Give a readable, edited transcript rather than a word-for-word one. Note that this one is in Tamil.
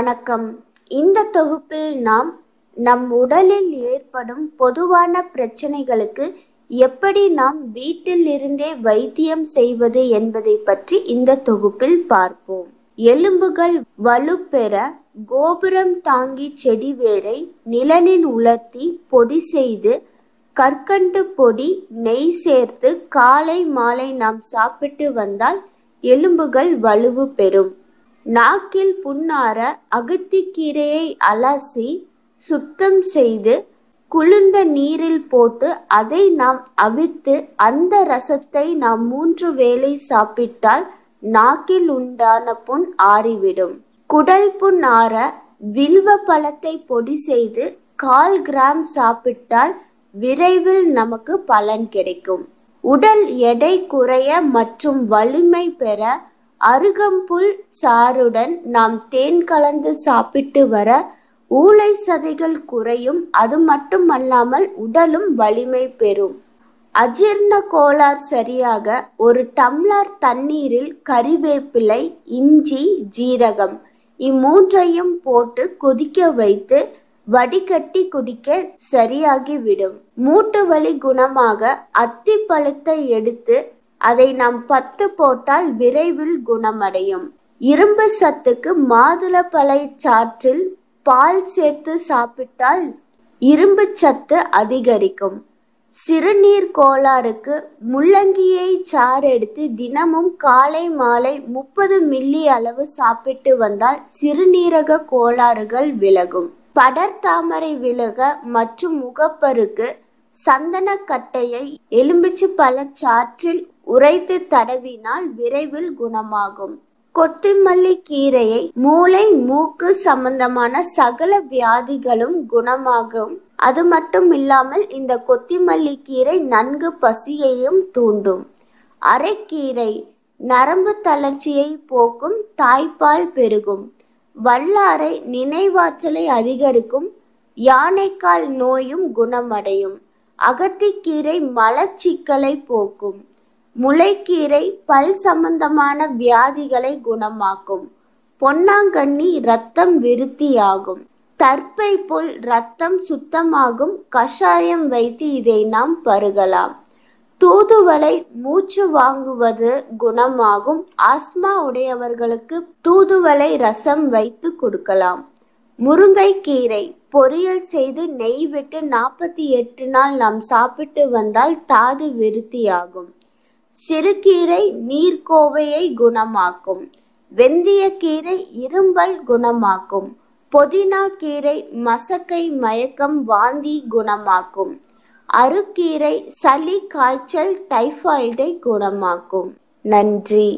வணக்கம். இந்த தொகுப்பில் நாம் நம் உடலில் ஏற்படும் பொதுவான பிரச்சனைகளுக்கு எப்படி நாம் வீட்டில் இருந்தே வைத்தியம் செய்வது என்பதை பற்றி இந்த தொகுப்பில் பார்ப்போம். எலும்புகள் வலுப்பெற கோபுரம் தாங்கி செடி வேரை நிழலில் உலர்த்தி பொடி செய்து கற்கண்டு பொடி நெய் சேர்த்து காலை மாலை நாம் சாப்பிட்டு வந்தால் எலும்புகள் வலுவு பெறும். நாக்கில் புண்ணார அகத்திக்கீரையை அலசி சுத்தம் செய்து குளிர்ந்த நீரில் போட்டு அதை நாம் அவித்து அந்த ரசத்தை நாம் 3 வேளை சாப்பிட்டால் நாக்கில் உண்டான புண் ஆறிவிடும். குடல் புண் ஆற வில்வ பழத்தை பொடி செய்து 1/4 கிராம் சாப்பிட்டால் விரைவில் நமக்கு பலன் கிடைக்கும். உடல் எடை குறைய மற்றும் வலிமை பெற அருகம்புல் சாறுடன் நாம் தேன் கலந்து சாப்பிட்டு வர ஊளை சதைகள் குறையும். அது மட்டுமல்லாமல் உடலும் வலிமை பெறும். அஜீரண கோளாறு சரியாக 1 டம்ளர் தண்ணீரில் கறிவேப்பிலை, இஞ்சி, ஜீரகம் இம்மூன்றையும் போட்டு கொதிக்க வைத்து வடிகட்டி குடிக்க சரியாகிவிடும். மூட்டு வலி குணமாக அத்தி பழத்தை எடுத்து அதை நாம் 10 போட்டால் விரைவில் குணமடையும். இரும்பு சத்துக்கு மாதுளப்பழ சாற்றில் பால் சேர்த்து சாப்பிட்டால் இரும்பு சத்து அதிகரிக்கும். சிறுநீர் கோளாறுக்கு முள்ளங்கியை சாறு எடுத்து தினமும் காலை மாலை 30 மில்லி அளவு சாப்பிட்டு வந்தால் சிறுநீரக கோளாறுகள் விலகும். படர்தாமரை விலக மற்றும் முகப்பருக்கு சந்தனக்கட்டையை எலுமிச்சை பழச்சாற்றில் உரைத்து தடவினால் விரைவில் குணமாகும். கொத்தமல்லி கீரையை மூளை மூக்கு சம்பந்தமான சகல வியாதிகளும் குணமாகும். அது மட்டும் இல்லாமல் இந்த கொத்தமல்லி கீரை நன்கு பசியையும் தூண்டும். அரைக்கீரை நரம்பு தளர்ச்சியை போக்கும், தாய்ப்பால் பெருகும். வல்லாரை நினைவாற்றலை அதிகரிக்கும், யானைக்கால் நோயும் குணமடையும். அகத்திக்கீரை மலச்சிக்கலை போக்கும். முளைக்கீரை பல் சம்பந்தமான வியாதிகளை குணமாக்கும். பொன்னாங்கண்ணி இரத்தம் விருத்தியாகும். தர்ப்பை புல் இரத்தம் சுத்தமாகும். கஷாயம் வைத்து இதை நாம் பருகலாம். தூதுவளை மூச்சு வாங்குவது குணமாகும். ஆஸ்மா உடையவர்களுக்கு தூதுவளை ரசம் வைத்து கொடுக்கலாம். முருங்கைக்கீரை பொரியல் செய்து நெய் விட்டு 48 நாள் நாம் சாப்பிட்டு வந்தால் தாது விருத்தியாகும். சிறுகீரை நீர்க்கோவையை குணமாக்கும். வெந்தயக்கீரை இரும்பல் குணமாக்கும். புதினா கீரை மசக்கை மயக்கம் வாந்தி குணமாக்கும். அருக்கீரை சளி காய்ச்சல் டைபாய்டை குணமாக்கும். நன்றி.